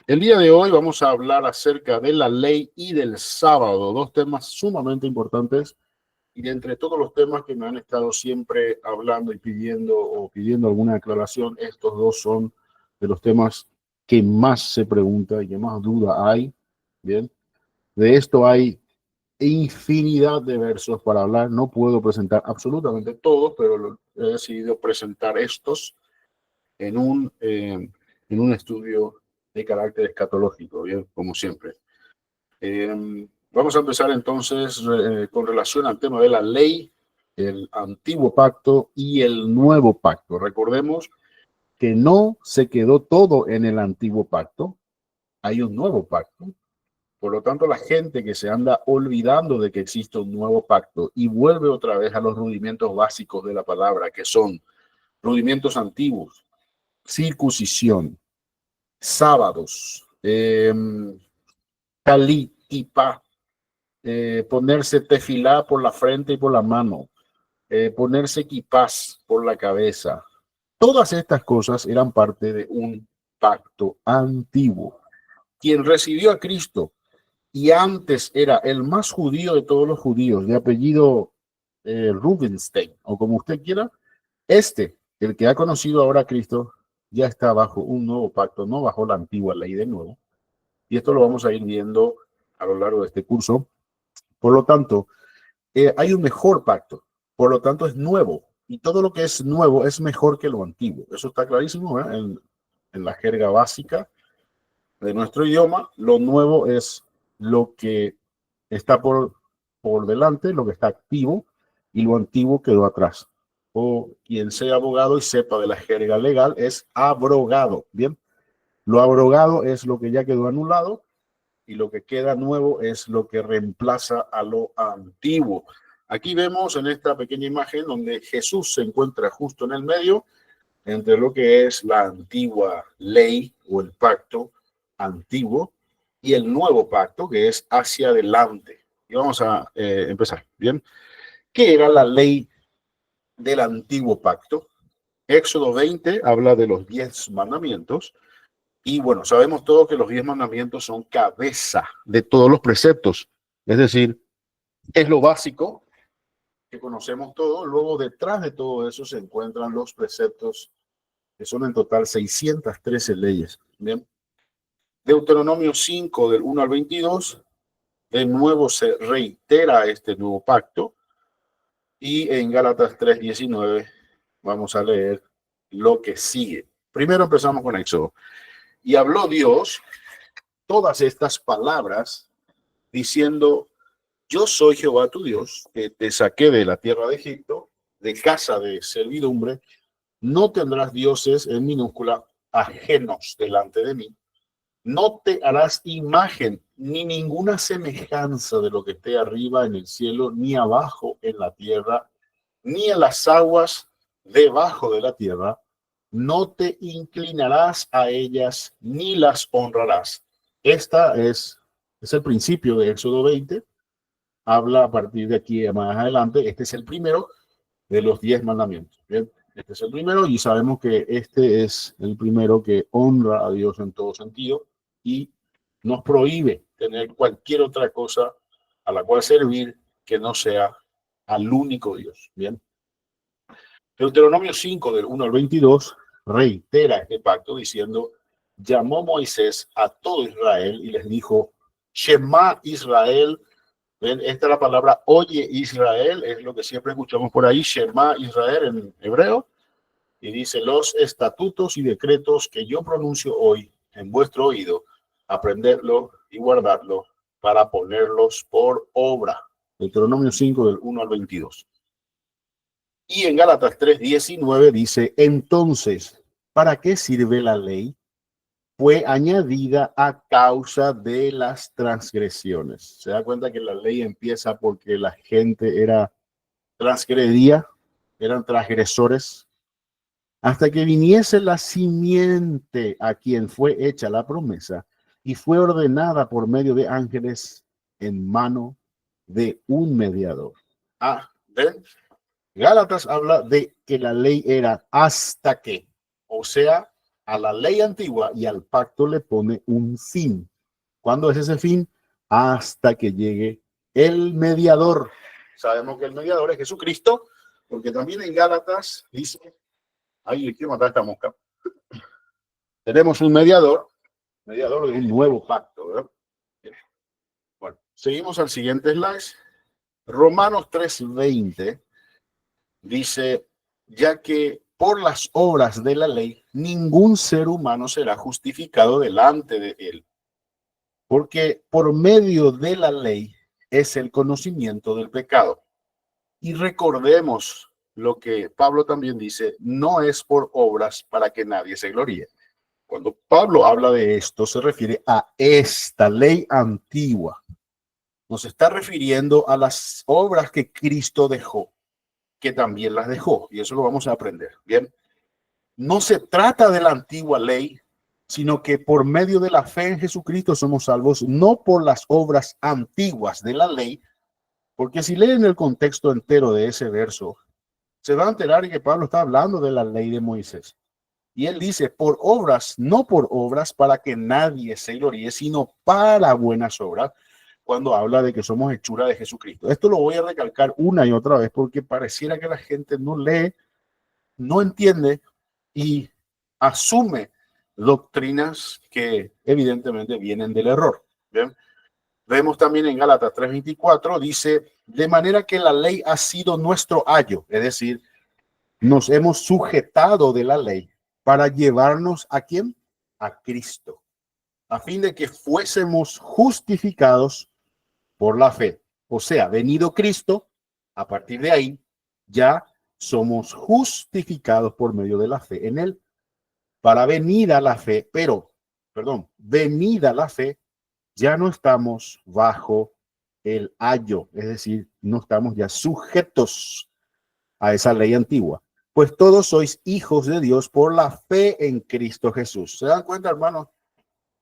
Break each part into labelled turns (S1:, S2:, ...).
S1: El día de hoy vamos a hablar acerca de la ley y del sábado, dos temas sumamente importantes y de entre todos los temas que me han estado siempre hablando y pidiendo alguna aclaración, estos dos son de los temas que más se pregunta y que más duda hay. Bien, de esto hay infinidad de versos para hablar. No puedo presentar absolutamente todos, pero he decidido presentar estos en un estudio de carácter escatológico, bien, como siempre. Vamos a empezar entonces con relación al tema de la ley, el antiguo pacto y el nuevo pacto. Recordemos que no se quedó todo en el antiguo pacto, hay un nuevo pacto. Por lo tanto, la gente que se anda olvidando de que existe un nuevo pacto y vuelve otra vez a los rudimentos básicos de la palabra, que son rudimentos antiguos, circuncisión, sábados, talit, kipá, ponerse tefilá por la frente y por la mano, ponerse kipás por la cabeza. Todas estas cosas eran parte de un pacto antiguo. Quien recibió a Cristo y antes era el más judío de todos los judíos, de apellido Rubinstein, o como usted quiera, el que ha conocido ahora a Cristo, ya está bajo un nuevo pacto, no bajo la antigua ley de nuevo. Y esto lo vamos a ir viendo a lo largo de este curso. Por lo tanto, hay un mejor pacto, por lo tanto es nuevo. Y todo lo que es nuevo es mejor que lo antiguo. Eso está clarísimo, ¿eh? En la jerga básica de nuestro idioma. Lo nuevo es lo que está por delante, lo que está activo, y lo antiguo quedó atrás. O quien sea abogado y sepa de la jerga legal es abrogado. Bien, lo abrogado es lo que ya quedó anulado y lo que queda nuevo es lo que reemplaza a lo antiguo. Aquí vemos en esta pequeña imagen donde Jesús se encuentra justo en el medio entre lo que es la antigua ley o el pacto antiguo y el nuevo pacto que es hacia adelante. Y vamos a empezar. Bien, ¿qué era la ley del antiguo pacto? Éxodo 20 habla de los 10 mandamientos. Y bueno, sabemos todos que los 10 mandamientos son cabeza de todos los preceptos. Es decir, es lo básico que conocemos todos. Luego, detrás de todo eso se encuentran los preceptos, que son en total 613 leyes. Bien. Deuteronomio 5, del 1 al 22, de nuevo se reitera este nuevo pacto. Y en Gálatas 3, 19, vamos a leer lo que sigue. Primero empezamos con Éxodo. Y habló Dios todas estas palabras diciendo: yo soy Jehová tu Dios, que te saqué de la tierra de Egipto, de casa de servidumbre. No tendrás dioses, en minúscula, ajenos delante de mí. No te harás imagen ni ninguna semejanza de lo que esté arriba en el cielo, ni abajo en la tierra, ni en las aguas debajo de la tierra. No te inclinarás a ellas, ni las honrarás. Esta es el principio de Éxodo 20. Habla a partir de aquí más adelante. Este es el primero de los 10 mandamientos. Bien, este es el primero y sabemos que este es el primero que honra a Dios en todo sentido y nos prohíbe tener cualquier otra cosa a la cual servir que no sea al único Dios. Bien. Deuteronomio 5, del 1 al 22, reitera este pacto diciendo: llamó Moisés a todo Israel y les dijo: Shema Israel. ¿Ven? Esta es la palabra oye Israel, es lo que siempre escuchamos por ahí, Shema Israel en hebreo, y dice: los estatutos y decretos que yo pronuncio hoy en vuestro oído, aprenderlo y guardarlo para ponerlos por obra. Deuteronomio 5, del 1 al 22. Y en Gálatas 3, 19 dice: entonces, ¿para qué sirve la ley? Fue añadida a causa de las transgresiones. Se da cuenta que la ley empieza porque la gente transgredía, eran transgresores, hasta que viniese la simiente a quien fue hecha la promesa y fue ordenada por medio de ángeles en mano de un mediador. ¿Ven? Gálatas habla de que la ley era hasta que, o sea, a la ley antigua y al pacto le pone un fin. ¿Cuándo es ese fin? Hasta que llegue el mediador. Sabemos que el mediador es Jesucristo, porque también en Gálatas dice, ay, le quiero matar a esta mosca. Tenemos un mediador de un nuevo pacto, ¿verdad? Bueno, seguimos al siguiente slide. Romanos 3:20 dice, ya que por las obras de la ley, ningún ser humano será justificado delante de él, porque por medio de la ley es el conocimiento del pecado. Y recordemos lo que Pablo también dice, no es por obras para que nadie se gloríe. Cuando Pablo habla de esto, se refiere a esta ley antigua. Nos está refiriendo a las obras que Cristo dejó, que también las dejó, y eso lo vamos a aprender. Bien, no se trata de la antigua ley, sino que por medio de la fe en Jesucristo somos salvos, no por las obras antiguas de la ley, porque si leen el contexto entero de ese verso, se va a enterar que Pablo está hablando de la ley de Moisés. Y él dice, por obras, no por obras para que nadie se gloríe, sino para buenas obras, cuando habla de que somos hechura de Jesucristo. Esto lo voy a recalcar una y otra vez porque pareciera que la gente no lee, no entiende y asume doctrinas que evidentemente vienen del error. ¿Bien? Vemos también en Gálatas 3:24, dice, de manera que la ley ha sido nuestro ayo, es decir, nos hemos sujetado de la ley para llevarnos ¿a quién? A Cristo, a fin de que fuésemos justificados por la fe. O sea, venido Cristo, a partir de ahí ya somos justificados por medio de la fe en él. Para venida la fe, venida la fe, ya no estamos bajo el ayo, es decir, no estamos ya sujetos a esa ley antigua. Pues todos sois hijos de Dios por la fe en Cristo Jesús. ¿Se dan cuenta, hermanos,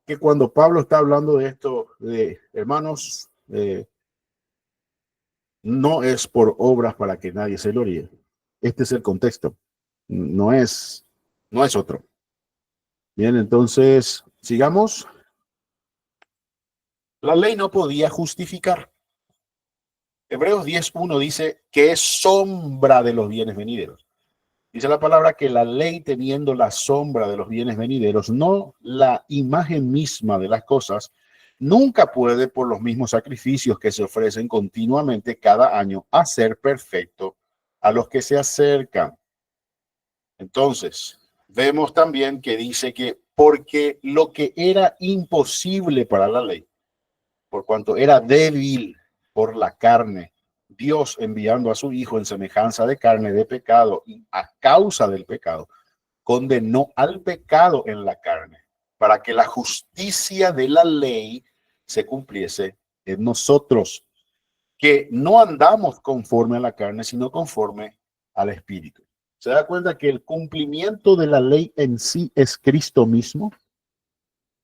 S1: que cuando Pablo está hablando de esto, de hermanos, no es por obras para que nadie se gloríe? Este es el contexto, no es otro. Bien, entonces, sigamos. La ley no podía justificar. Hebreos 10:1 dice que es sombra de los bienes venideros. Dice la palabra que la ley, teniendo la sombra de los bienes venideros, no la imagen misma de las cosas, nunca puede, por los mismos sacrificios que se ofrecen continuamente cada año, hacer perfecto a los que se acercan. Entonces, vemos también que dice que porque lo que era imposible para la ley, por cuanto era débil por la carne, Dios enviando a su Hijo en semejanza de carne de pecado y a causa del pecado, condenó al pecado en la carne, para que la justicia de la ley se cumpliese en nosotros, que no andamos conforme a la carne, sino conforme al Espíritu. ¿Se da cuenta que el cumplimiento de la ley en sí es Cristo mismo?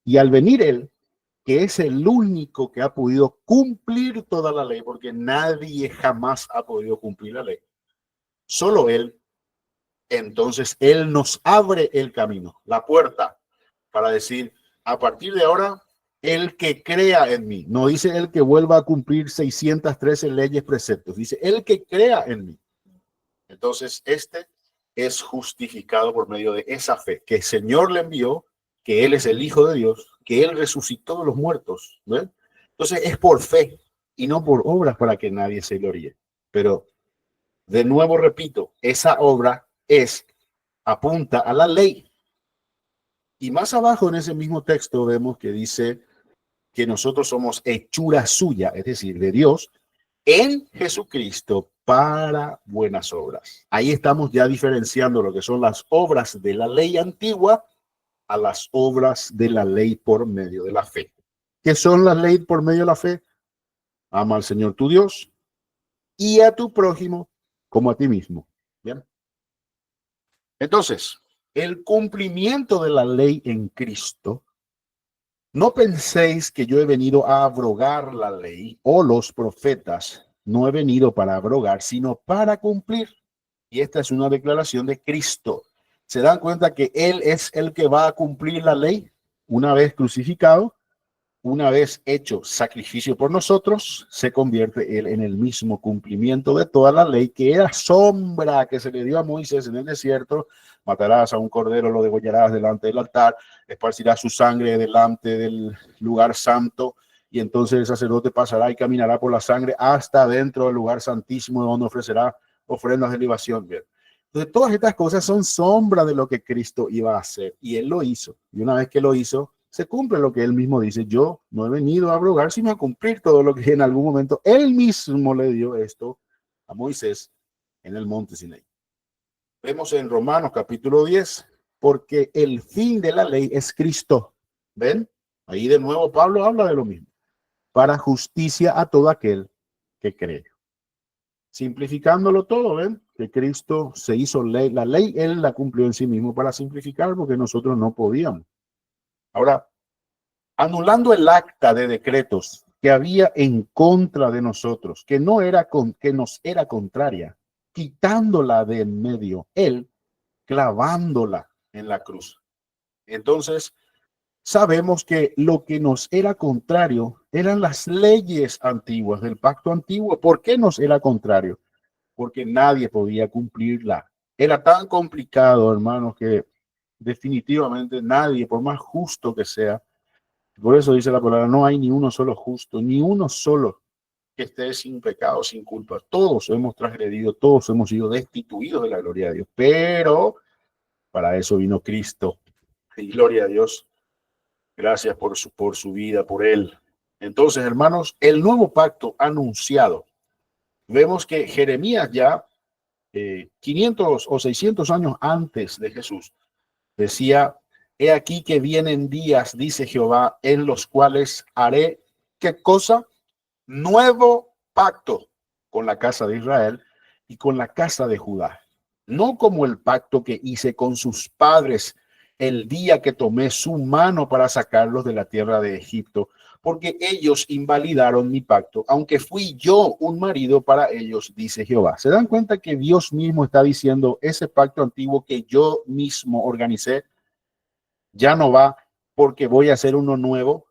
S1: Y al venir Él, que es el único que ha podido cumplir toda la ley, porque nadie jamás ha podido cumplir la ley, solo Él, entonces Él nos abre el camino, la puerta, para decir, a partir de ahora, el que crea en mí, no dice el que vuelva a cumplir 613 leyes, preceptos, dice el que crea en mí. Entonces, este es justificado por medio de esa fe que el Señor le envió, que Él es el Hijo de Dios, que Él resucitó de los muertos, ¿no? Entonces es por fe y no por obras para que nadie se gloríe. Pero de nuevo repito, esa obra apunta a la ley. Y más abajo en ese mismo texto vemos que dice que nosotros somos hechura suya, es decir, de Dios, en Jesucristo para buenas obras. Ahí estamos ya diferenciando lo que son las obras de la ley antigua a las obras de la ley por medio de la fe. ¿Qué son las leyes por medio de la fe? Ama al Señor tu Dios y a tu prójimo como a ti mismo. Bien. Entonces, el cumplimiento de la ley en Cristo, no penséis que yo he venido a abrogar la ley o los profetas. No he venido para abrogar, sino para cumplir. Y esta es una declaración de Cristo. ¿Se dan cuenta que Él es el que va a cumplir la ley una vez crucificado? Una vez hecho sacrificio por nosotros, se convierte Él en el mismo cumplimiento de toda la ley, que era sombra que se le dio a Moisés en el desierto. Matarás a un cordero, lo degollarás delante del altar, esparcirás su sangre delante del lugar santo, y entonces el sacerdote pasará y caminará por la sangre hasta dentro del lugar santísimo, donde ofrecerá ofrendas de libación. Bien. Entonces, todas estas cosas son sombra de lo que Cristo iba a hacer, y Él lo hizo. Y una vez que lo hizo, se cumple lo que Él mismo dice: yo no he venido a abrogar, sino a cumplir todo lo que en algún momento Él mismo le dio esto a Moisés en el monte Sinaí. Vemos en Romanos capítulo 10, porque el fin de la ley es Cristo. ¿Ven? Ahí de nuevo Pablo habla de lo mismo. Para justicia a todo aquel que cree. Simplificándolo todo, ¿ven? Que Cristo se hizo ley. La ley Él la cumplió en sí mismo para simplificar, porque nosotros no podíamos. Ahora, anulando el acta de decretos que había en contra de nosotros, que nos era contraria, quitándola de en medio, Él clavándola en la cruz. Entonces, sabemos que lo que nos era contrario eran las leyes antiguas del pacto antiguo. ¿Por qué nos era contrario? Porque nadie podía cumplirla. Era tan complicado, hermanos, que definitivamente nadie, por más justo que sea, por eso dice la palabra: no hay ni uno solo justo, ni uno solo que esté sin pecado, sin culpa. Todos hemos transgredido, todos hemos sido destituidos de la gloria de Dios. Pero para eso vino Cristo. Y gloria a Dios. Gracias por su vida, por Él. Entonces, hermanos, el nuevo pacto anunciado. Vemos que Jeremías ya 500 o 600 años antes de Jesús decía: he aquí que vienen días, dice Jehová, en los cuales haré, ¿qué cosa? Nuevo pacto con la casa de Israel y con la casa de Judá. No como el pacto que hice con sus padres el día que tomé su mano para sacarlos de la tierra de Egipto, porque ellos invalidaron mi pacto, aunque fui yo un marido para ellos, dice Jehová. ¿Se dan cuenta que Dios mismo está diciendo: ese pacto antiguo que yo mismo organicé ya no va, porque voy a hacer uno nuevo?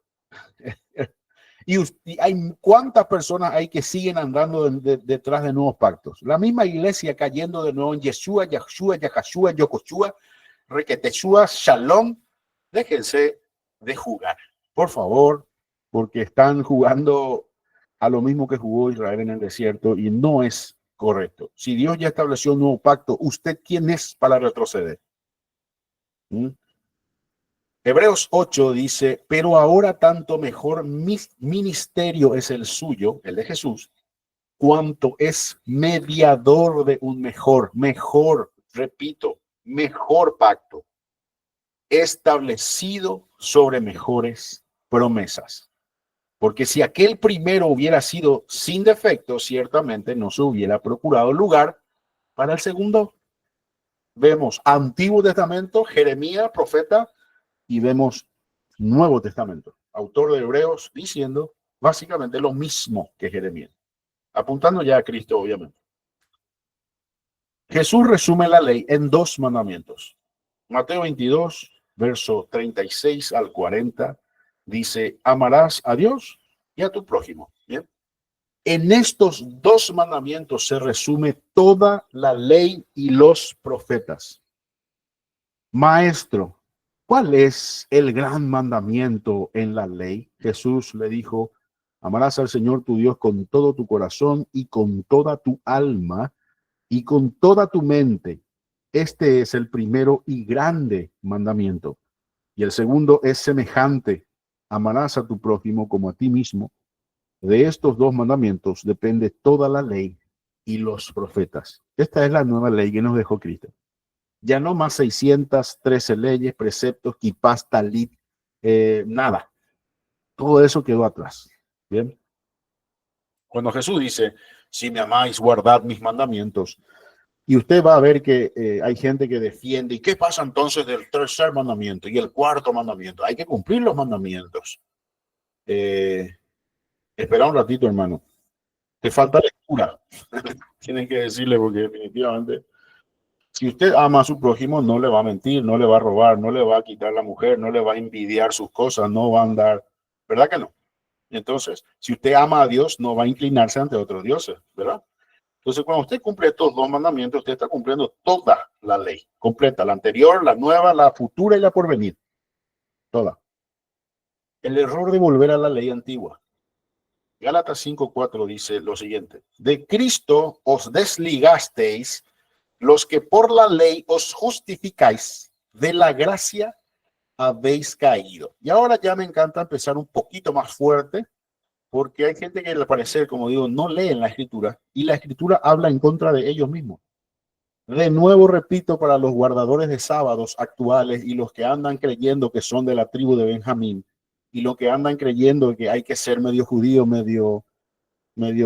S1: Y hay cuántas personas hay que siguen andando detrás de nuevos pactos. La misma iglesia cayendo de nuevo en Yeshua, Yahshua, Yahashua, Yokoshua, Requeteshua, Shalom. Déjense de jugar, por favor, porque están jugando a lo mismo que jugó Israel en el desierto, y no es correcto. Si Dios ya estableció un nuevo pacto, ¿usted quién es para retroceder? ¿Mm? Hebreos 8 dice: pero ahora tanto mejor ministerio es el suyo, el de Jesús, cuanto es mediador de un mejor, repito, mejor pacto, establecido sobre mejores promesas. Porque si aquel primero hubiera sido sin defecto, ciertamente no se hubiera procurado lugar para el segundo. Vemos Antiguo Testamento, Jeremías, profeta, y vemos Nuevo Testamento, autor de Hebreos, diciendo básicamente lo mismo que Jeremías, apuntando ya a Cristo, obviamente. Jesús resume la ley en dos mandamientos. Mateo 22, verso 36 al 40, dice: amarás a Dios y a tu prójimo. Bien. En estos dos mandamientos se resume toda la ley y los profetas. Maestro, ¿cuál es el gran mandamiento en la ley? Jesús le dijo: amarás al Señor tu Dios con todo tu corazón y con toda tu alma y con toda tu mente. Este es el primero y grande mandamiento. Y el segundo es semejante: amarás a tu prójimo como a ti mismo. De estos dos mandamientos depende toda la ley y los profetas. Esta es la nueva ley que nos dejó Cristo. Ya no más 613 leyes, preceptos, quipás, talit, nada. Todo eso quedó atrás. Bien. Cuando Jesús dice: si me amáis, guardad mis mandamientos. Y usted va a ver que hay gente que defiende: ¿y qué pasa entonces del tercer mandamiento y el cuarto mandamiento? Hay que cumplir los mandamientos. Espera un ratito, hermano. Te falta lectura. Tienen que decirle, porque definitivamente Si usted ama a su prójimo, no le va a mentir, no le va a robar, no le va a quitar la mujer, no le va a envidiar sus cosas, no va a andar, ¿verdad que no? Entonces, si usted ama a Dios, no va a inclinarse ante otros dioses, ¿verdad? Entonces, cuando usted cumple estos dos mandamientos, usted está cumpliendo toda la ley, completa, la anterior, la nueva, la futura y la por venir, toda. El error de volver a la ley antigua. Gálatas 5:4 dice lo siguiente: de Cristo os desligasteis los que por la ley os justificáis, de la gracia habéis caído. Y ahora ya me encanta empezar un poquito más fuerte, porque hay gente que al parecer, como digo, no leen la escritura y la escritura habla en contra de ellos mismos. De nuevo repito, para los guardadores de sábados actuales y los que andan creyendo que son de la tribu de Benjamín y los que andan creyendo que hay que ser medio judío, medio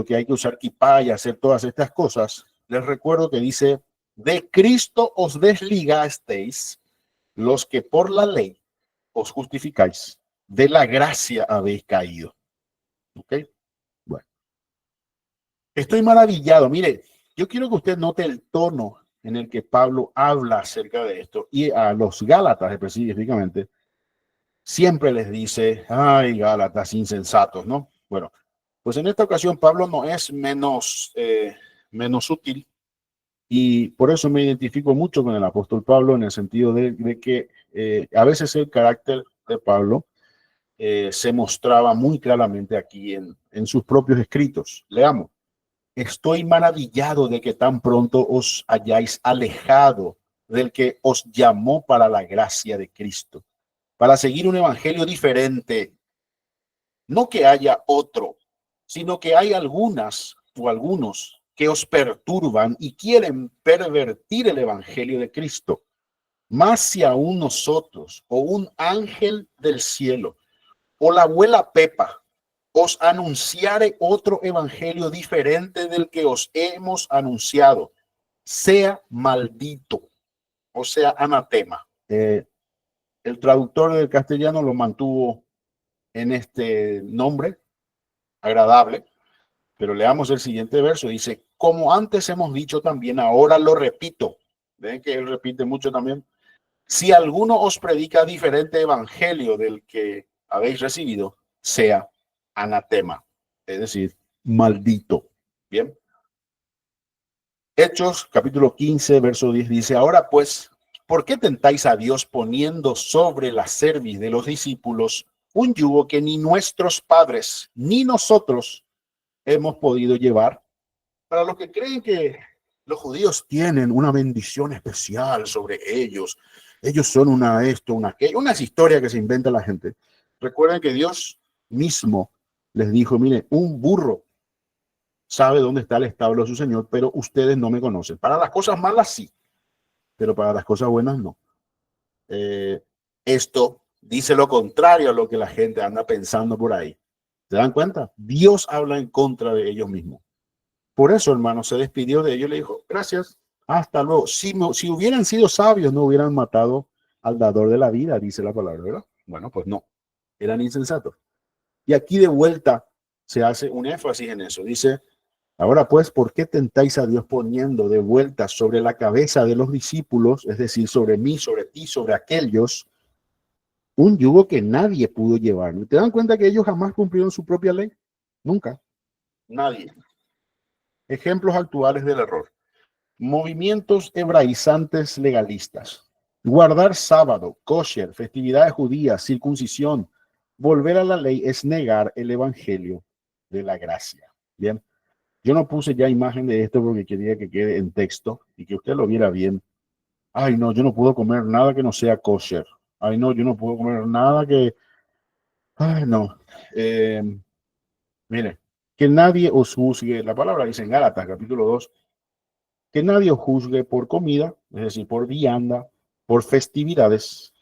S1: que hay que usar kipá y hacer todas estas cosas, les recuerdo que dice: de Cristo os desligasteis los que por la ley os justificáis, de la gracia habéis caído. ¿Ok? Bueno, estoy maravillado. Mire, yo quiero que usted note el tono en el que Pablo habla acerca de esto, y a los Gálatas específicamente siempre les dice: ay, Gálatas insensatos, ¿no? Bueno, pues en esta ocasión Pablo no es menos sutil, y por eso me identifico mucho con el apóstol Pablo, en el sentido de que a veces el carácter de Pablo se mostraba muy claramente aquí en sus propios escritos. Leamos: estoy maravillado de que tan pronto os hayáis alejado del que os llamó para la gracia de Cristo, para seguir un evangelio diferente. No que haya otro, sino que hay algunas o algunos que os perturban y quieren pervertir el evangelio de Cristo. Más si aún nosotros, o un ángel del cielo, o la abuela Pepa, os anunciare otro evangelio diferente del que os hemos anunciado, sea maldito, o sea anatema. El traductor del castellano lo mantuvo en este nombre agradable, pero leamos el siguiente verso. Dice: como antes hemos dicho también, ahora lo repito. Ven que él repite mucho también: si alguno os predica diferente evangelio del que habéis recibido, sea anatema, es decir, maldito. Bien. Hechos capítulo 15 verso 10 dice: ahora pues, ¿por qué tentáis a Dios poniendo sobre la cerviz de los discípulos un yugo que ni nuestros padres ni nosotros hemos podido llevar? Para los que creen que los judíos tienen una bendición especial sobre ellos, ellos son una esto, una aquello, unas historias que se inventa la gente. Recuerden que Dios mismo les dijo: mire, un burro sabe dónde está el establo de su señor, pero ustedes no me conocen. Para las cosas malas sí, pero para las cosas buenas no. Esto dice lo contrario a lo que la gente anda pensando por ahí. ¿Se dan cuenta? Dios habla en contra de ellos mismos. Por eso, hermano, se despidió de ellos y le dijo: gracias, hasta luego. Si hubieran sido sabios, no hubieran matado al dador de la vida, dice la palabra, ¿verdad? Bueno, pues no, eran insensatos. Y aquí de vuelta se hace un énfasis en eso. Dice: ahora pues, ¿por qué tentáis a Dios poniendo de vuelta sobre la cabeza de los discípulos, es decir, sobre mí, sobre ti, sobre aquellos, un yugo que nadie pudo llevar? ¿Te dan cuenta que ellos jamás cumplieron su propia ley? Nunca. Nadie. Ejemplos actuales del error: movimientos hebraizantes legalistas, guardar sábado, kosher, festividades judías, circuncisión. Volver a la ley es negar el evangelio de la gracia. Bien, yo no puse ya imagen de esto porque quería que quede en texto y que usted lo viera bien. Ay, no, yo no puedo comer nada que no sea kosher. Ay, no, yo no puedo comer nada que... Ay, no. Mire, que nadie os juzgue. La palabra dice en Gálatas, capítulo 2, que nadie os juzgue por comida, es decir, por vianda, por festividades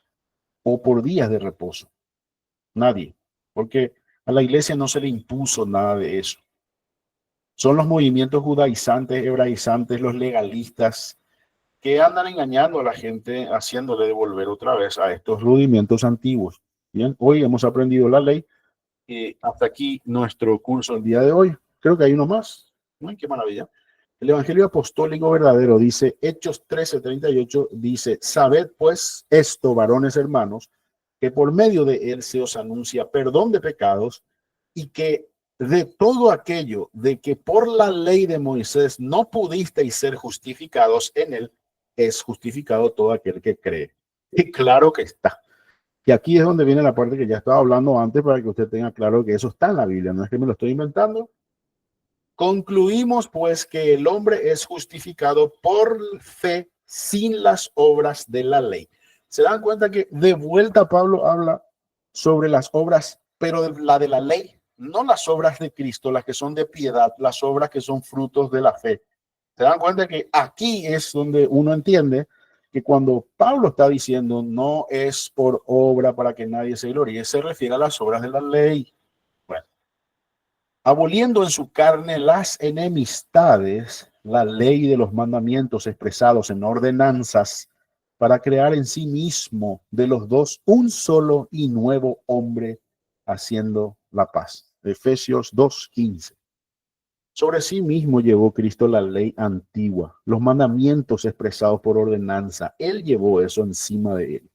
S1: o por días de reposo. Nadie, porque a la iglesia no se le impuso nada de eso. Son los movimientos judaizantes, hebraizantes, los legalistas, que andan engañando a la gente, haciéndole devolver otra vez a estos rudimentos antiguos. Bien, hoy hemos aprendido la ley. Hasta aquí nuestro curso el día de hoy. Creo que hay uno más. ¡Ay, qué maravilla! El evangelio apostólico verdadero dice, Hechos 13:38, dice, sabed pues esto, varones hermanos, que por medio de él se os anuncia perdón de pecados y que de todo aquello de que por la ley de Moisés no pudisteis ser justificados en él, es justificado todo aquel que cree. Y claro que está. Y aquí es donde viene la parte que ya estaba hablando antes para que usted tenga claro que eso está en la Biblia, no es que me lo estoy inventando. Concluimos pues que el hombre es justificado por fe sin las obras de la ley. ¿Se dan cuenta que de vuelta Pablo habla sobre las obras, pero de la ley, no las obras de Cristo, las que son de piedad, las obras que son frutos de la fe? ¿Se dan cuenta que aquí es donde uno entiende que cuando Pablo está diciendo no es por obra para que nadie se gloríe, se refiere a las obras de la ley? Bueno, aboliendo en su carne las enemistades, la ley de los mandamientos expresados en ordenanzas, para crear en sí mismo de los dos un solo y nuevo hombre, haciendo la paz. Efesios 2:15. Sobre sí mismo llevó Cristo la ley antigua, los mandamientos expresados por ordenanza. Él llevó eso encima de él.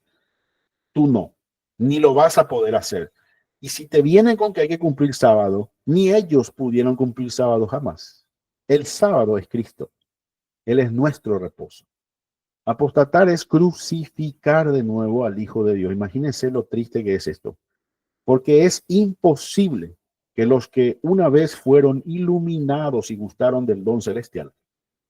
S1: Tú no, ni lo vas a poder hacer. Y si te vienen con que hay que cumplir sábado, ni ellos pudieron cumplir sábado jamás. El sábado es Cristo. Él es nuestro reposo. Apostatar es crucificar de nuevo al Hijo de Dios. Imagínense lo triste que es esto. Porque es imposible que los que una vez fueron iluminados y gustaron del don celestial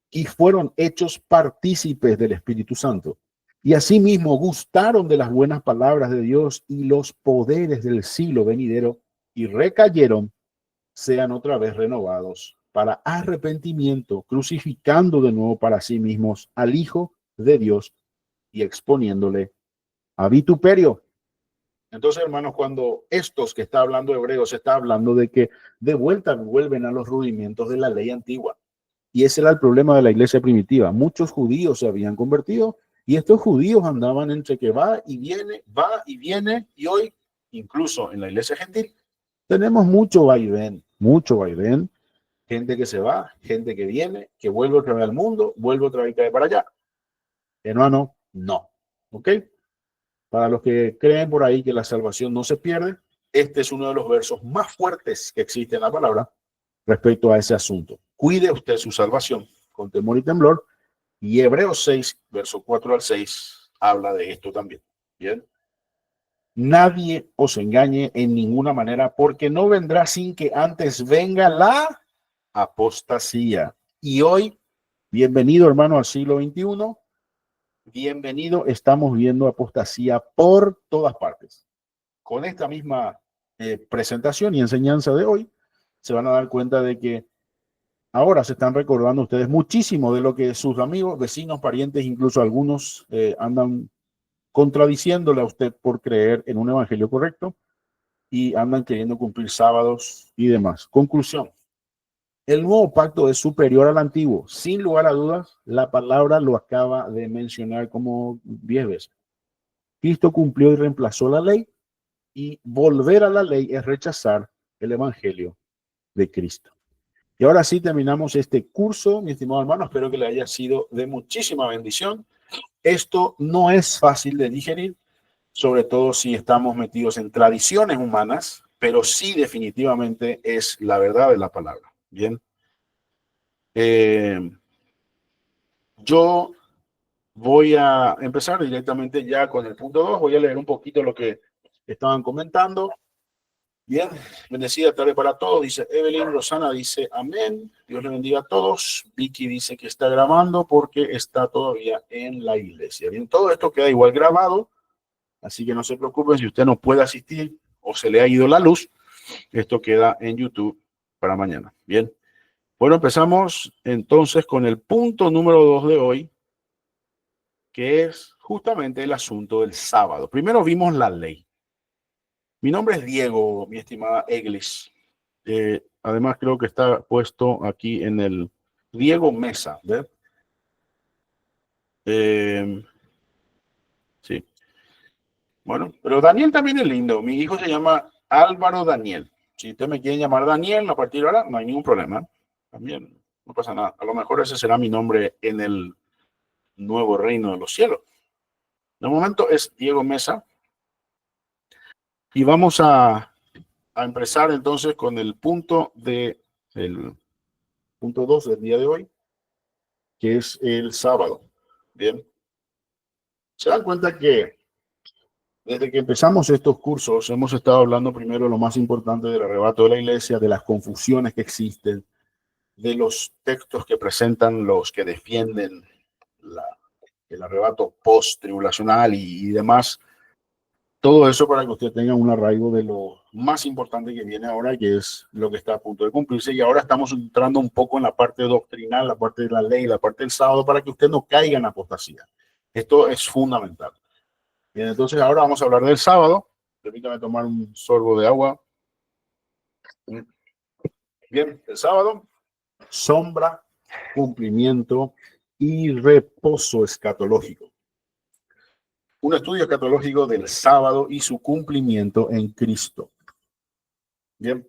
S1: y fueron hechos partícipes del Espíritu Santo, y asimismo gustaron de las buenas palabras de Dios y los poderes del siglo venidero y recayeron, sean otra vez renovados para arrepentimiento, crucificando de nuevo para sí mismos al Hijo de Dios y exponiéndole a vituperio. Entonces, hermanos, cuando estos que está hablando Hebreos está hablando de que de vuelta vuelven a los rudimentos de la ley antigua. Y ese era el problema de la iglesia primitiva. Muchos judíos se habían convertido y estos judíos andaban entre que va y viene, y hoy, incluso en la iglesia gentil, tenemos mucho vaivén, gente que se va, gente que viene, que vuelve otra vez al mundo, vuelve otra vez y cae para allá. Hermano, no. ¿Ok? Para los que creen por ahí que la salvación no se pierde, este es uno de los versos más fuertes que existe en la palabra respecto a ese asunto. Cuide usted su salvación con temor y temblor. Y Hebreos 6, verso 4 al 6, habla de esto también. Bien. Nadie os engañe en ninguna manera, porque no vendrá sin que antes venga la apostasía. Y hoy, bienvenido hermano al siglo XXI, bienvenido, estamos viendo apostasía por todas partes. Con esta misma presentación y enseñanza de hoy, se van a dar cuenta de que ahora se están recordando ustedes muchísimo de lo que sus amigos, vecinos, parientes, incluso algunos andan contradiciéndole a usted por creer en un evangelio correcto y andan queriendo cumplir sábados y demás. Conclusión. El nuevo pacto es superior al antiguo. Sin lugar a dudas, la palabra lo acaba de mencionar como 10 veces. Cristo cumplió y reemplazó la ley, y volver a la ley es rechazar el evangelio de Cristo. Y ahora sí terminamos este curso, mi estimado hermano. Espero que le haya sido de muchísima bendición. Esto no es fácil de digerir, sobre todo si estamos metidos en tradiciones humanas, pero sí definitivamente es la verdad de la palabra. Bien. Yo voy a empezar directamente ya con el punto 2. Voy a leer un poquito lo que estaban comentando. Bien, bendecida tarde para todos, dice Evelyn. Rosana dice amén, Dios le bendiga a todos. Vicky dice que está grabando porque está todavía en la iglesia. Bien, todo esto queda igual grabado, así que no se preocupen si usted no puede asistir o se le ha ido la luz, esto queda en YouTube para mañana. Bien, bueno, empezamos entonces con el punto número 2 de hoy, que es justamente el asunto del sábado. Primero vimos la ley. Mi nombre es Diego, mi estimada Eglis. Además creo que está puesto aquí en el Diego Mesa, ¿ves? Sí. Bueno, pero Daniel también es lindo. Mi hijo se llama Álvaro Daniel. Si usted me quiere llamar Daniel a partir de ahora, no hay ningún problema. También no pasa nada. A lo mejor ese será mi nombre en el nuevo reino de los cielos. De momento es Diego Mesa. Y vamos a empezar entonces con el punto 2 del día de hoy, que es el sábado. Bien. Se dan cuenta que desde que empezamos estos cursos hemos estado hablando primero de lo más importante del arrebato de la iglesia, de las confusiones que existen, de los textos que presentan los que defienden el arrebato post-tribulacional y demás. Todo eso para que usted tenga un arraigo de lo más importante que viene ahora, que es lo que está a punto de cumplirse. Y ahora estamos entrando un poco en la parte doctrinal, la parte de la ley, la parte del sábado, para que usted no caiga en apostasía. Esto es fundamental. Bien, entonces ahora vamos a hablar del sábado. Permítame tomar un sorbo de agua. Bien, el sábado, sombra, cumplimiento y reposo escatológico. Un estudio escatológico del sábado y su cumplimiento en Cristo. Bien.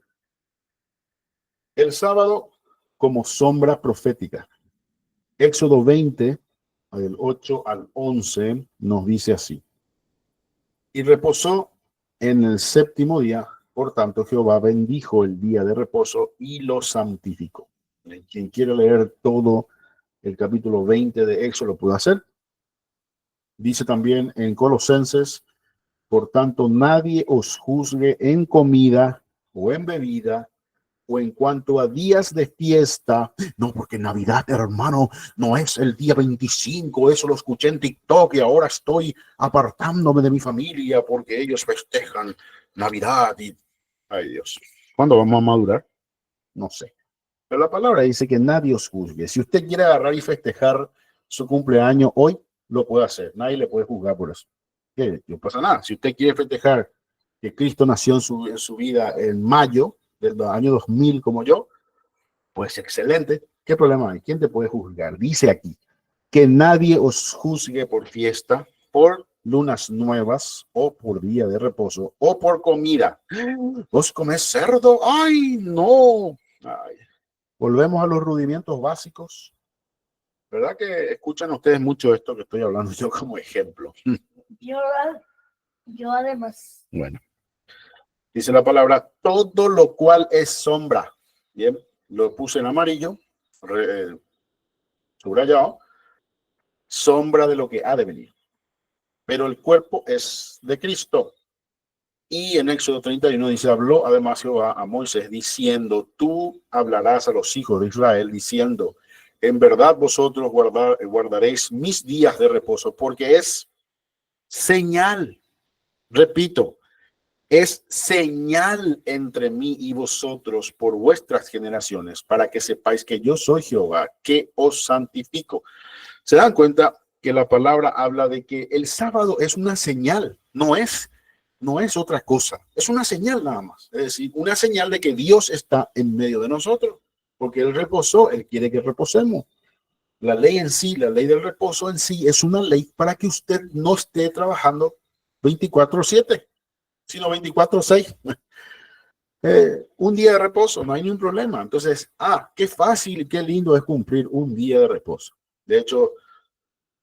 S1: El sábado como sombra profética. Éxodo 20, del 8 al 11, nos dice así. Y reposó en el séptimo día, por tanto Jehová bendijo el día de reposo y lo santificó. Quien quiere leer todo el capítulo 20 de Éxodo lo puede hacer. Dice también en Colosenses, por tanto nadie os juzgue en comida o en bebida, o en cuanto a días de fiesta, no, porque Navidad, hermano, no es el día 25, eso lo escuché en TikTok y ahora estoy apartándome de mi familia porque ellos festejan Navidad y, ay Dios, ¿cuándo vamos a madurar? No sé. Pero la palabra dice que nadie os juzgue. Si usted quiere agarrar y festejar su cumpleaños hoy, lo puede hacer. Nadie le puede juzgar por eso. ¿Qué? No pasa nada. Si usted quiere festejar que Cristo nació en su vida en mayo del año 2000 como yo, pues excelente. ¿Qué problema hay? ¿Quién te puede juzgar? Dice aquí que nadie os juzgue por fiesta, por lunas nuevas o por día de reposo o por comida. ¿Vos comés cerdo? ¡Ay, no! Ay. Volvemos a los rudimentos básicos. ¿Verdad que escuchan ustedes mucho esto que estoy hablando yo como ejemplo?
S2: Yo además.
S1: Bueno. Dice la palabra, todo lo cual es sombra. Bien, lo puse en amarillo, subrayado, sombra de lo que ha de venir. Pero el cuerpo es de Cristo. Y en Éxodo 31 dice, habló además Jehová a Moisés diciendo, tú hablarás a los hijos de Israel diciendo, en verdad vosotros guardaréis mis días de reposo, porque es señal, repito, es señal entre mí y vosotros por vuestras generaciones, para que sepáis que yo soy Jehová, que os santifico. ¿Se dan cuenta que la palabra habla de que el sábado es una señal? No es otra cosa, es una señal nada más. Es decir, una señal de que Dios está en medio de nosotros, porque Él reposó, Él quiere que reposemos. La ley en sí, la ley del reposo en sí, es una ley para que usted no esté trabajando 24/7. Sino 24/6. Un día de reposo, no hay ningún problema. Entonces, qué fácil y qué lindo es cumplir un día de reposo. De hecho,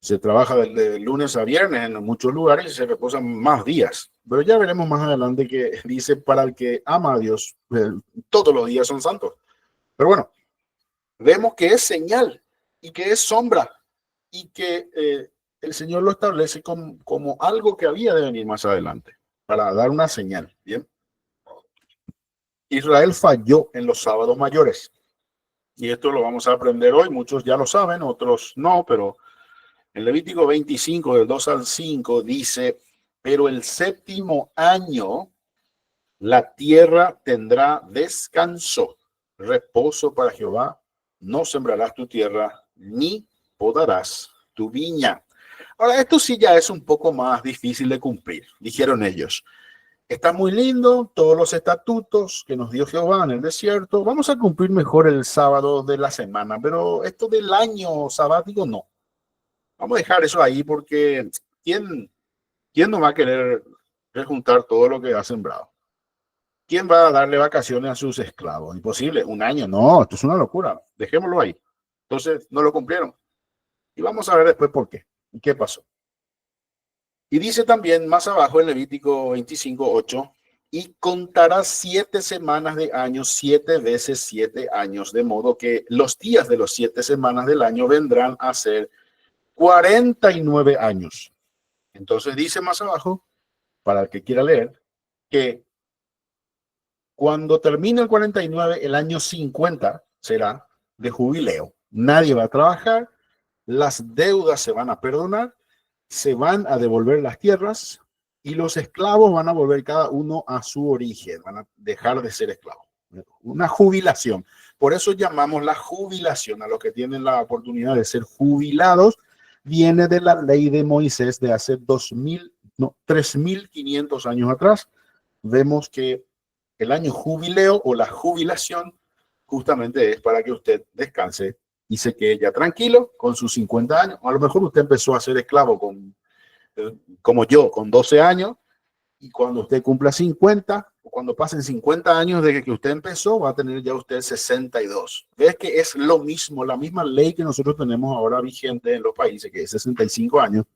S1: se trabaja de lunes a viernes en muchos lugares y se reposan más días. Pero ya veremos más adelante que dice, para el que ama a Dios, todos los días son santos. Pero bueno, vemos que es señal y que es sombra y que el Señor lo establece como algo que había de venir más adelante, para dar una señal. Bien. Israel falló en los sábados mayores. Y esto lo vamos a aprender hoy. Muchos ya lo saben, otros no, pero en Levítico 25, del 2 al 5, dice, pero el séptimo año la tierra tendrá descanso, reposo para Jehová. No sembrarás tu tierra, ni podarás tu viña. Ahora, esto sí ya es un poco más difícil de cumplir, dijeron ellos. Está muy lindo, todos los estatutos que nos dio Jehová en el desierto. Vamos a cumplir mejor el sábado de la semana, pero esto del año sabático no. Vamos a dejar eso ahí porque ¿quién no va a querer rejuntar todo lo que ha sembrado? ¿Quién va a darle vacaciones a sus esclavos? Imposible, un año, no, esto es una locura. Dejémoslo ahí. Entonces no lo cumplieron. Y vamos a ver después por qué. ¿Y qué pasó? Y dice también más abajo en Levítico 25:8, y contarás 7 semanas de año, 7 veces 7 años, de modo que los días de los 7 semanas del año vendrán a ser 49 años. Entonces dice más abajo, para el que quiera leer, que cuando termine el 49, el año 50 será de jubileo. Nadie va a trabajar, las deudas se van a perdonar, se van a devolver las tierras y los esclavos van a volver cada uno a su origen, van a dejar de ser esclavos. Una jubilación. Por eso llamamos la jubilación a los que tienen la oportunidad de ser jubilados. Viene de la ley de Moisés de hace 3.500 años atrás. Vemos que el año jubileo o la jubilación justamente es para que usted descanse y se quede ya tranquilo con sus 50 años. A lo mejor usted empezó a ser esclavo como yo, con 12 años, y cuando usted cumpla 50, o cuando pasen 50 años desde que usted empezó, va a tener ya usted 62. ¿Ves que es lo mismo, la misma ley que nosotros tenemos ahora vigente en los países, que es 65 años?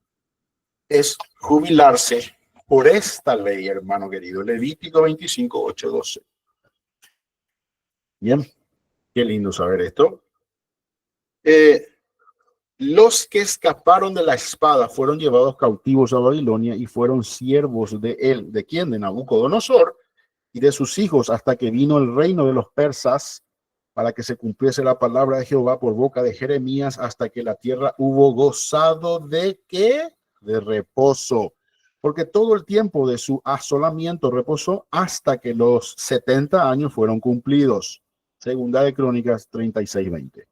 S1: Es jubilarse por esta ley, hermano querido. Levítico 25:8-12. Bien, qué lindo saber esto. Los que escaparon de la espada fueron llevados cautivos a Babilonia y fueron siervos de él. ¿De quién? De Nabucodonosor y de sus hijos, hasta que vino el reino de los persas, para que se cumpliese la palabra de Jehová por boca de Jeremías, hasta que la tierra hubo gozado de ¿qué? De reposo. Porque todo el tiempo de su asolamiento reposó hasta que los 70 años fueron cumplidos. Segunda de Crónicas 36:20.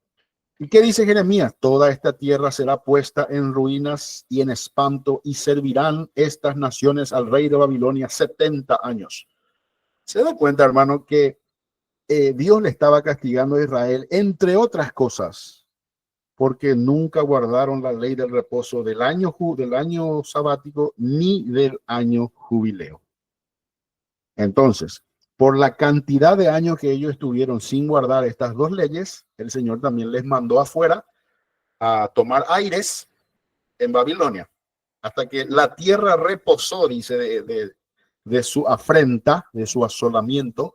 S1: ¿Y qué dice Jeremías? Toda esta tierra será puesta en ruinas y en espanto, y servirán estas naciones al rey de Babilonia 70 años. ¿Se da cuenta, hermano, que Dios le estaba castigando a Israel, entre otras cosas, porque nunca guardaron la ley del reposo del año sabático ni del año jubileo? Entonces, por la cantidad de años que ellos estuvieron sin guardar estas dos leyes, el Señor también les mandó afuera a tomar aires en Babilonia, hasta que la tierra reposó, dice, de su afrenta, de su asolamiento.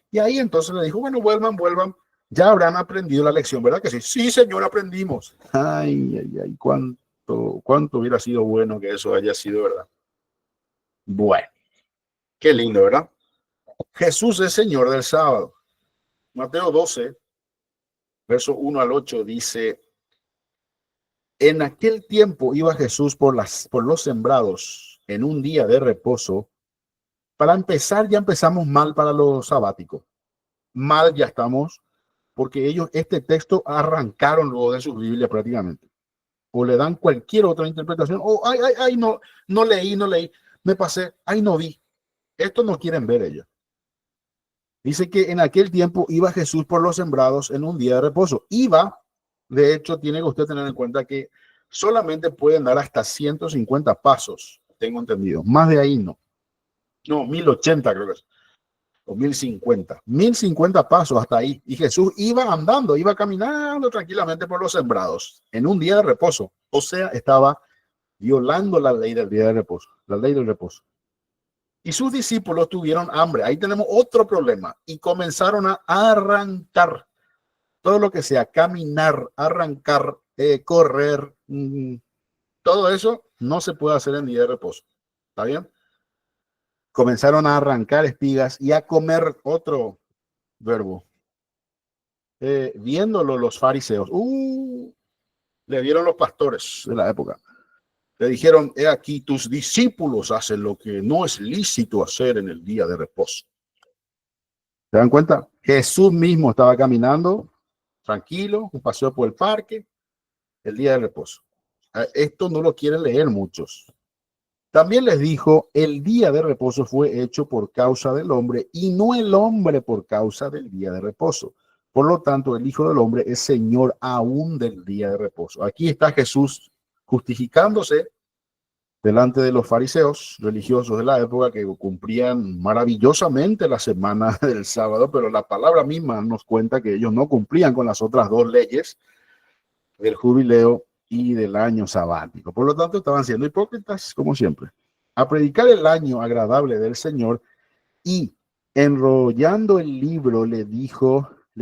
S1: Y ahí entonces le dijo, bueno, vuelvan, ya habrán aprendido la lección, ¿verdad que sí? Sí, Señor, aprendimos. Ay, cuánto hubiera sido bueno que eso haya sido verdad. Bueno, qué lindo, ¿verdad? Jesús es Señor del sábado. Mateo 12, verso 1-8 dice, en aquel tiempo iba Jesús por los sembrados en un día de reposo. Para empezar, ya empezamos mal para los sabáticos. Mal ya estamos, porque ellos este texto arrancaron luego de su Biblia prácticamente. O le dan cualquier otra interpretación. O, no leí, me pasé, no vi. Esto no quieren ver ellos. Dice que en aquel tiempo iba Jesús por los sembrados en un día de reposo. Iba, de hecho, tiene que usted tener en cuenta que solamente pueden dar hasta 150 pasos, tengo entendido. Más de ahí no. No, 1080 creo que es. O 1050. 1050 pasos hasta ahí. Y Jesús iba andando, iba caminando tranquilamente por los sembrados en un día de reposo. O sea, estaba violando la ley del día de reposo, la ley del reposo. Y sus discípulos tuvieron hambre. Ahí tenemos otro problema. Y comenzaron a arrancar todo lo que sea caminar, arrancar, correr. Todo eso no se puede hacer en día de reposo. ¿Está bien? Comenzaron a arrancar espigas y a comer, otro verbo. Viéndolo los fariseos. Le vieron los pastores de la época. Le dijeron, he aquí, tus discípulos hacen lo que no es lícito hacer en el día de reposo. ¿Se dan cuenta? Jesús mismo estaba caminando tranquilo, un paseo por el parque, el día de reposo. Esto no lo quieren leer muchos. También les dijo, el día de reposo fue hecho por causa del hombre y no el hombre por causa del día de reposo. Por lo tanto, el Hijo del Hombre es Señor aún del día de reposo. Aquí está Jesús justificándose delante de los fariseos religiosos de la época que cumplían maravillosamente la semana del sábado, pero la palabra misma nos cuenta que ellos no cumplían con las otras dos leyes del jubileo y del año sabático. Por lo tanto, estaban siendo hipócritas, como siempre. A predicar el año agradable del Señor, y enrollando el libro le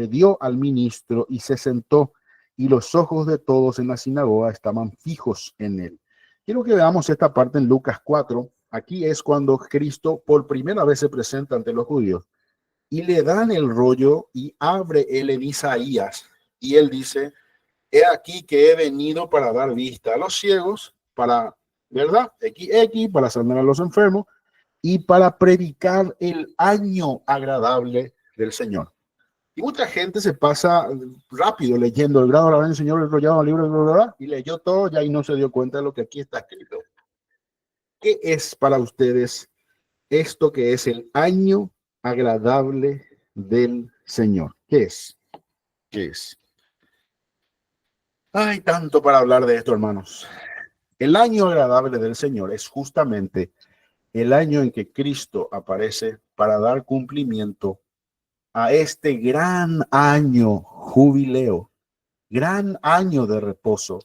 S1: dio al ministro y se sentó, y los ojos de todos en la sinagoga estaban fijos en él. Quiero que veamos esta parte en Lucas 4. Aquí es cuando Cristo por primera vez se presenta ante los judíos y le dan el rollo y abre él en Isaías y él dice: he aquí que he venido para dar vista a los ciegos, para, ¿verdad? Para sanar a los enfermos y para predicar el año agradable del Señor. Y mucha gente se pasa rápido leyendo el grado del Señor, enrollado en el libro, bla, bla, bla, y leyó todo ya y no se dio cuenta de lo que aquí está escrito. ¿Qué es para ustedes esto que es el año agradable del Señor? ¿Qué es? ¿Qué es? Hay tanto para hablar de esto, hermanos. El año agradable del Señor es justamente el año en que Cristo aparece para dar cumplimiento a este gran año jubileo, gran año de reposo,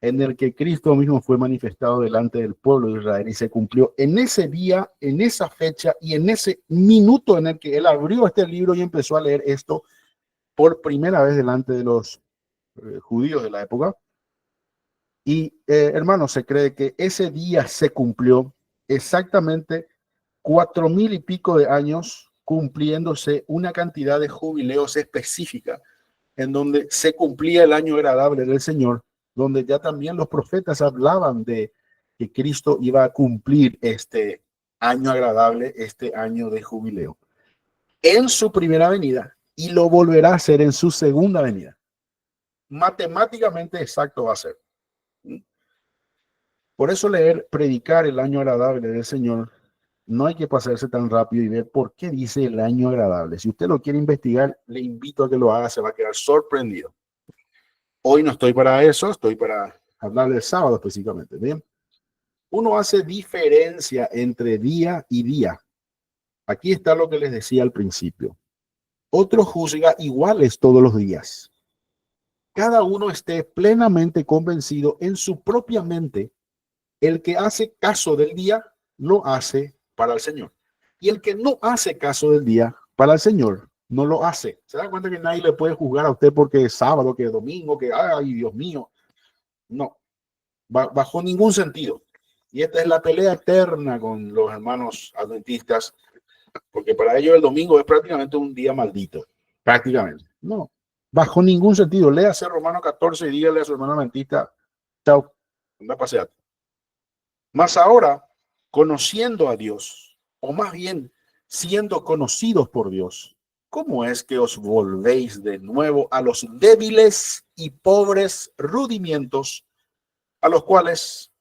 S1: en el que Cristo mismo fue manifestado delante del pueblo de Israel y se cumplió en ese día, en esa fecha y en ese minuto en el que él abrió este libro y empezó a leer esto por primera vez delante de los judíos de la época. Y hermanos, se cree que ese día se cumplió exactamente 4,000 y pico de años, cumpliéndose una cantidad de jubileos específica en donde se cumplía el año agradable del Señor, donde ya también los profetas hablaban de que Cristo iba a cumplir este año agradable, este año de jubileo, en su primera venida, y lo volverá a hacer en su segunda venida. Matemáticamente exacto va a ser. Por eso predicar el año agradable del Señor, no hay que pasarse tan rápido y ver por qué dice el año agradable. Si usted lo quiere investigar, le invito a que lo haga, se va a quedar sorprendido. Hoy no estoy para eso, estoy para hablar del sábado específicamente. Bien, uno hace diferencia entre día y día. Aquí está lo que les decía al principio. Otro juzga iguales todos los días. Cada uno esté plenamente convencido en su propia mente. El que hace caso del día, lo hace para el Señor. Y el que no hace caso del día, para el Señor, no lo hace. ¿Se da cuenta que nadie le puede juzgar a usted porque es sábado, que es domingo, que, ay, Dios mío? No, bajo ningún sentido. Y esta es la pelea eterna con los hermanos adventistas, porque para ellos el domingo es prácticamente un día maldito. Prácticamente. No, bajo ningún sentido. Léase Romano 14 y dígale a su hermano adventista: chao, anda a pasear. Mas ahora, conociendo a Dios, o más bien siendo conocidos por Dios, ¿cómo es que os volvéis de nuevo a los débiles y pobres rudimientos a los cuales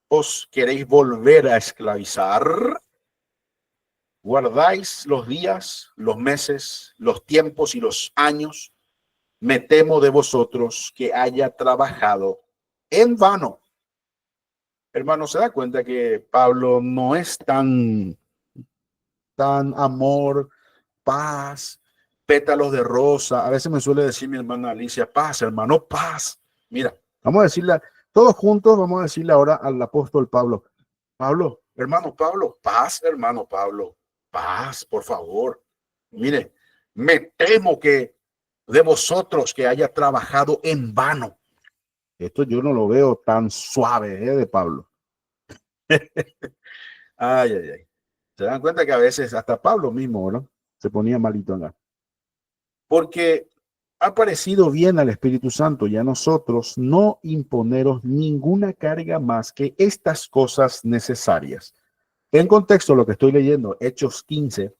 S1: os queréis volver a esclavizar? Guardáis los días, los meses, los tiempos y los años. Me temo de vosotros que haya trabajado en vano. Hermano, se da cuenta que Pablo no es tan amor, paz, pétalos de rosa. A veces me suele decir mi hermana Alicia: paz, hermano, paz. Mira, vamos a decirle, todos juntos, vamos a decirle ahora al apóstol Pablo: Pablo, hermano Pablo, paz, hermano Pablo, paz, por favor. Mire, me temo que de vosotros que haya trabajado en vano. Esto yo no lo veo tan suave, de Pablo. Ay, ay, ay. Se dan cuenta que a veces hasta Pablo mismo, ¿no?, se ponía malito acá. Porque ha parecido bien al Espíritu Santo y a nosotros no imponeros ninguna carga más que estas cosas necesarias. En contexto, lo que estoy leyendo, Hechos 15,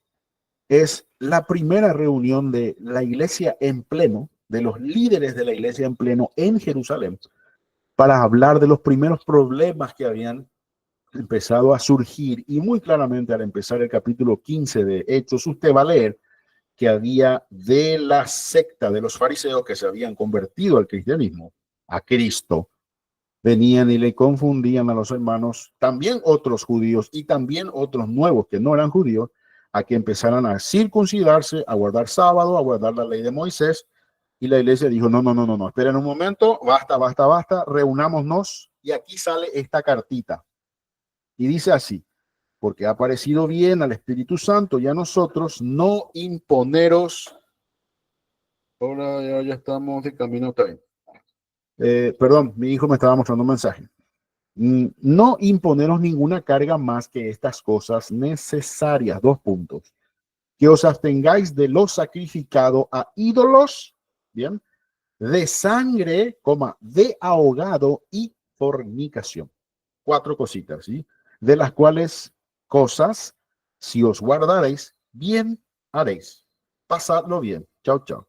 S1: es la primera reunión de la iglesia en pleno, de los líderes de la iglesia en pleno en Jerusalén, para hablar de los primeros problemas que habían empezado a surgir. Y muy claramente, al empezar el capítulo 15 de Hechos, usted va a leer que había de la secta de los fariseos que se habían convertido al cristianismo, a Cristo, venían y le confundían a los hermanos, también otros judíos y también otros nuevos que no eran judíos, a que empezaran a circuncidarse, a guardar sábado, a guardar la ley de Moisés Y la iglesia dijo, no, esperen un momento, basta, reunámonos. Y aquí sale esta cartita. Y dice así, porque ha parecido bien al Espíritu Santo y a nosotros no imponeros. Ahora ya estamos de camino también. Perdón, mi hijo me estaba mostrando un mensaje. No imponeros ninguna carga más que estas cosas necesarias. 2 puntos. Que os abstengáis de lo sacrificado a ídolos, bien, de sangre, de ahogado y fornicación. 4 cositas, ¿sí? De las cuales cosas, si os guardaréis, bien haréis. Pasadlo bien. Chao, chao.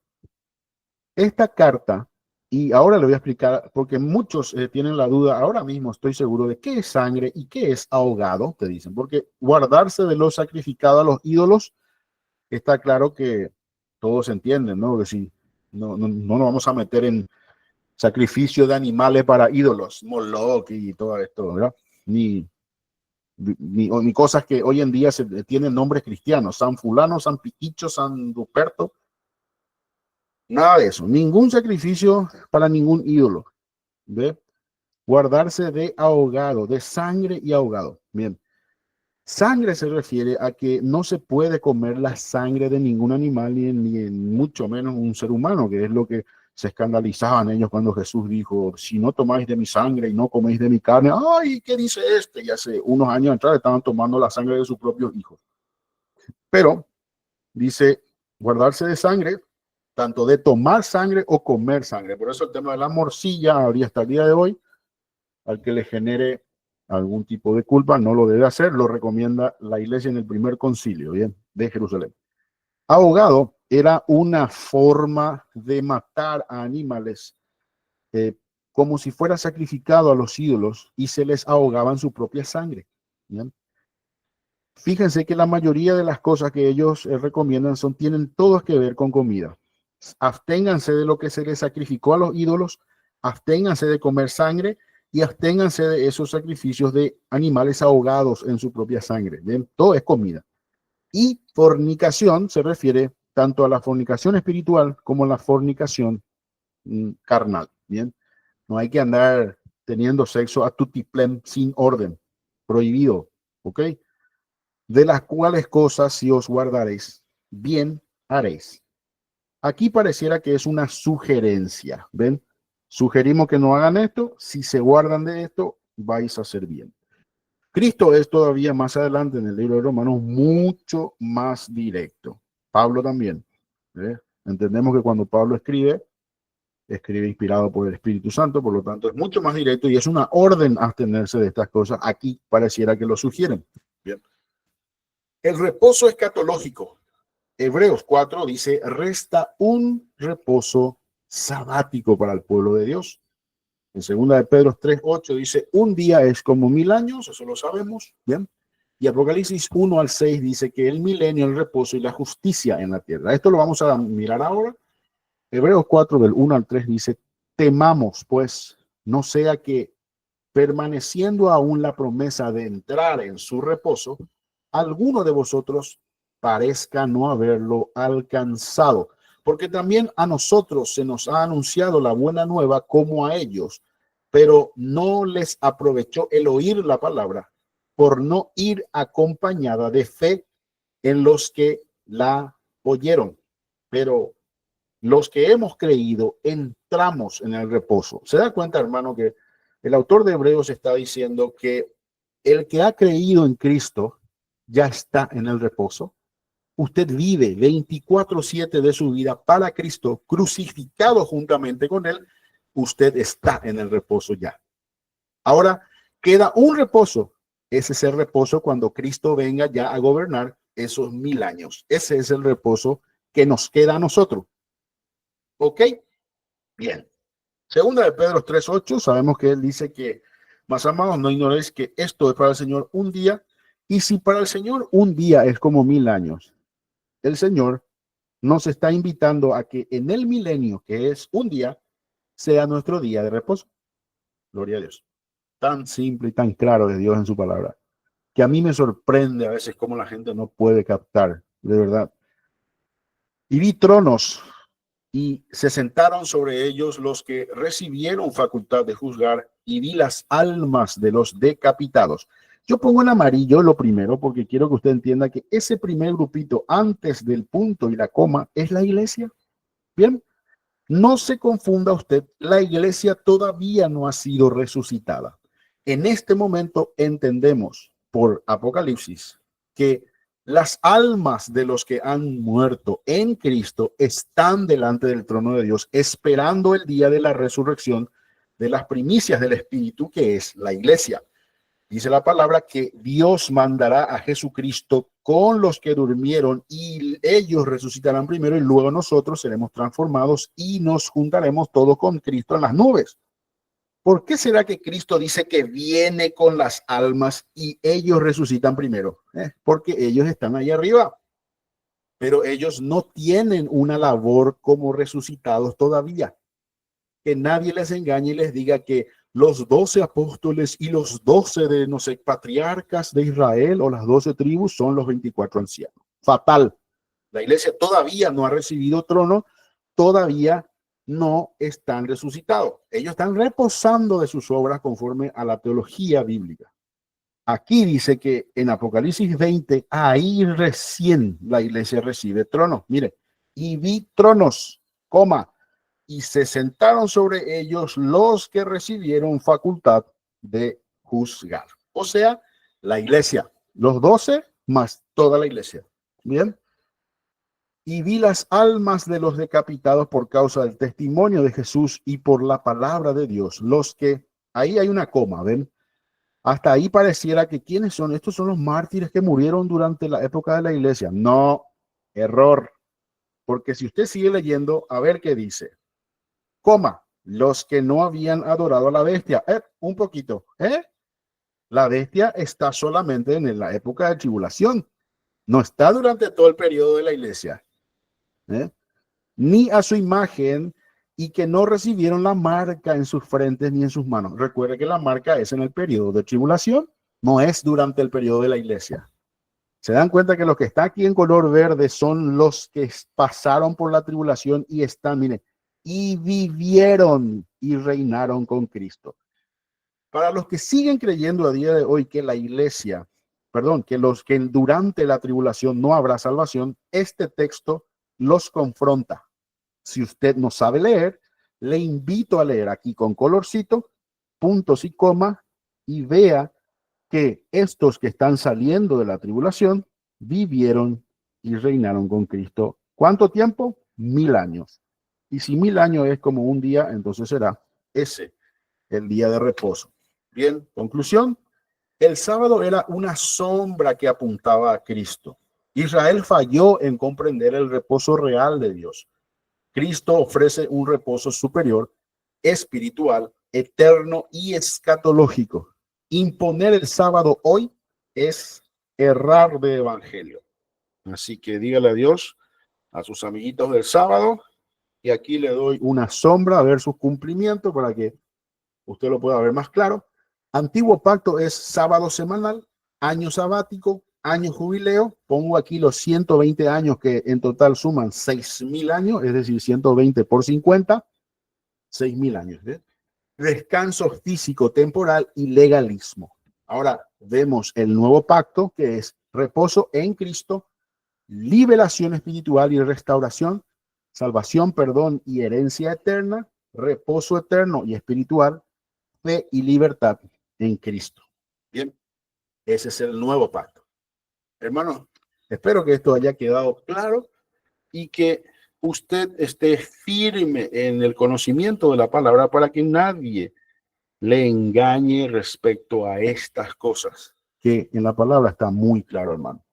S1: Esta carta, y ahora le voy a explicar, porque muchos tienen la duda, ahora mismo estoy seguro de qué es sangre y qué es ahogado, te dicen, porque guardarse de lo sacrificado a los ídolos, está claro que todos entienden, ¿no? Que si no nos vamos a meter en sacrificio de animales para ídolos, Moloch y todo esto, ¿verdad? Ni cosas que hoy en día tienen nombres cristianos, San Fulano, San Piquicho, San Ruperto, nada de eso, ningún sacrificio para ningún ídolo, ¿ve? Guardarse de ahogado, de sangre y ahogado. Bien, sangre se refiere a que no se puede comer la sangre de ningún animal, ni mucho menos un ser humano, que es lo que se escandalizaban ellos cuando Jesús dijo, si no tomáis de mi sangre y no coméis de mi carne, ay, ¿qué dice este? Y hace unos años atrás estaban tomando la sangre de sus propios hijos. Pero dice, guardarse de sangre, tanto de tomar sangre o comer sangre. Por eso el tema de la morcilla, habría hasta el día de hoy, al que le genere algún tipo de culpa, no lo debe hacer, lo recomienda la iglesia en el primer concilio, bien, de Jerusalén. Ahogado era una forma de matar a animales como si fuera sacrificado a los ídolos y se les ahogaba en su propia sangre. ¿Bien? Fíjense que la mayoría de las cosas que ellos recomiendan tienen todas que ver con comida. Absténganse de lo que se les sacrificó a los ídolos, absténganse de comer sangre y absténganse de esos sacrificios de animales ahogados en su propia sangre. ¿Bien? Todo es comida. Y fornicación se refiere tanto a la fornicación espiritual como a la fornicación carnal. Bien, no hay que andar teniendo sexo a tutiplén sin orden, prohibido, ¿ok? De las cuales cosas si os guardaréis, bien haréis. Aquí pareciera que es una sugerencia, ¿ven? Sugerimos que no hagan esto, si se guardan de esto, vais a hacer bien. Cristo es todavía más adelante en el libro de Romanos mucho más directo. Pablo también. ¿Eh? Entendemos que cuando Pablo escribe inspirado por el Espíritu Santo, por lo tanto es mucho más directo y es una orden abstenerse de estas cosas. Aquí pareciera que lo sugieren. Bien. El reposo escatológico. Hebreos 4 dice, resta un reposo sabático para el pueblo de Dios. En 2 de Pedro 3:8 dice, un día es como 1000 años, eso lo sabemos, ¿bien? Y Apocalipsis 1 al 6 dice que el milenio, el reposo y la justicia en la tierra. Esto lo vamos a mirar ahora. Hebreos 4 del 1 al 3 dice, temamos pues, no sea que permaneciendo aún la promesa de entrar en su reposo, alguno de vosotros parezca no haberlo alcanzado. Porque también a nosotros se nos ha anunciado la buena nueva como a ellos, pero no les aprovechó el oír la palabra por no ir acompañada de fe en los que la oyeron. Pero los que hemos creído entramos en el reposo. ¿Se da cuenta, hermano, que el autor de Hebreos está diciendo que el que ha creído en Cristo ya está en el reposo? Usted vive 24/7 de su vida para Cristo, crucificado juntamente con Él. Usted está en el reposo ya. Ahora, queda un reposo. Ese es el reposo cuando Cristo venga ya a gobernar esos 1000 años. Ese es el reposo que nos queda a nosotros. ¿Ok? Bien. Segunda de Pedro 3:8, sabemos que él dice que, más amados, no ignoréis que esto es para el Señor un día, y si para el Señor un día es como 1000 años, el Señor nos está invitando a que en el milenio, que es un día, sea nuestro día de reposo. Gloria a Dios. Tan simple y tan claro de Dios en su palabra, que a mí me sorprende a veces cómo la gente no puede captar, de verdad. Y vi tronos y se sentaron sobre ellos los que recibieron facultad de juzgar, y vi las almas de los decapitados. Yo pongo en amarillo lo primero porque quiero que usted entienda que ese primer grupito antes del punto y la coma es la iglesia. Bien, no se confunda usted, la iglesia todavía no ha sido resucitada. En este momento entendemos por Apocalipsis que las almas de los que han muerto en Cristo están delante del trono de Dios, esperando el día de la resurrección de las primicias del Espíritu, que es la iglesia. Dice la palabra que Dios mandará a Jesucristo con los que durmieron y ellos resucitarán primero y luego nosotros seremos transformados y nos juntaremos todos con Cristo en las nubes. ¿Por qué será que Cristo dice que viene con las almas y ellos resucitan primero? Porque ellos están ahí arriba, pero ellos no tienen una labor como resucitados todavía. Que nadie les engañe y les diga que los 12 apóstoles y los 12 de, no sé, patriarcas de Israel o las 12 tribus son los 24 ancianos. Fatal. La iglesia todavía no ha recibido trono, todavía no están resucitados. Ellos están reposando de sus obras conforme a la teología bíblica. Aquí dice que en Apocalipsis 20, ahí recién la iglesia recibe trono. Mire, y vi tronos, y se sentaron sobre ellos los que recibieron facultad de juzgar. O sea, la iglesia, los 12 más toda la iglesia. Bien. Y vi las almas de los decapitados por causa del testimonio de Jesús y por la palabra de Dios. Los que, ahí hay una coma, ¿ven? Hasta ahí pareciera que ¿quiénes son? Estos son los mártires que murieron durante la época de la iglesia. No, error. Porque si usted sigue leyendo, a ver qué dice. Los que no habían adorado a la bestia. Un poquito. La bestia está solamente en la época de tribulación. No está durante todo el periodo de la iglesia. Ni a su imagen, y que no recibieron la marca en sus frentes ni en sus manos. Recuerde que la marca es en el periodo de tribulación, no es durante el periodo de la iglesia. Se dan cuenta que lo que está aquí en color verde son los que pasaron por la tribulación y están, mire, y vivieron y reinaron con Cristo. Para los que siguen creyendo a día de hoy que la iglesia, que los que durante la tribulación no habrá salvación, este texto los confronta. Si usted no sabe leer, le invito a leer aquí con colorcito, puntos y comas, y vea que estos que están saliendo de la tribulación vivieron y reinaron con Cristo. ¿Cuánto tiempo? 1000 años. Y si 1000 años es como un día, entonces será ese el día de reposo. Bien, conclusión. El sábado era una sombra que apuntaba a Cristo. Israel falló en comprender el reposo real de Dios. Cristo ofrece un reposo superior, espiritual, eterno y escatológico. Imponer el sábado hoy es errar de evangelio. Así que dígale adiós a sus amiguitos del sábado, y aquí le doy una sombra a ver su cumplimiento para que usted lo pueda ver más claro. Antiguo pacto es sábado semanal, año sabático, año jubileo. Pongo aquí los 120 años que en total suman 6000 años, es decir, 120 por 50, 6000 años. Descanso físico temporal y legalismo. Ahora vemos el nuevo pacto, que es reposo en Cristo, liberación espiritual y restauración, salvación, perdón y herencia eterna, reposo eterno y espiritual, fe y libertad en Cristo. Bien, ese es el nuevo pacto. Hermanos, espero que esto haya quedado claro y que usted esté firme en el conocimiento de la palabra para que nadie le engañe respecto a estas cosas, que en la palabra está muy claro, hermano.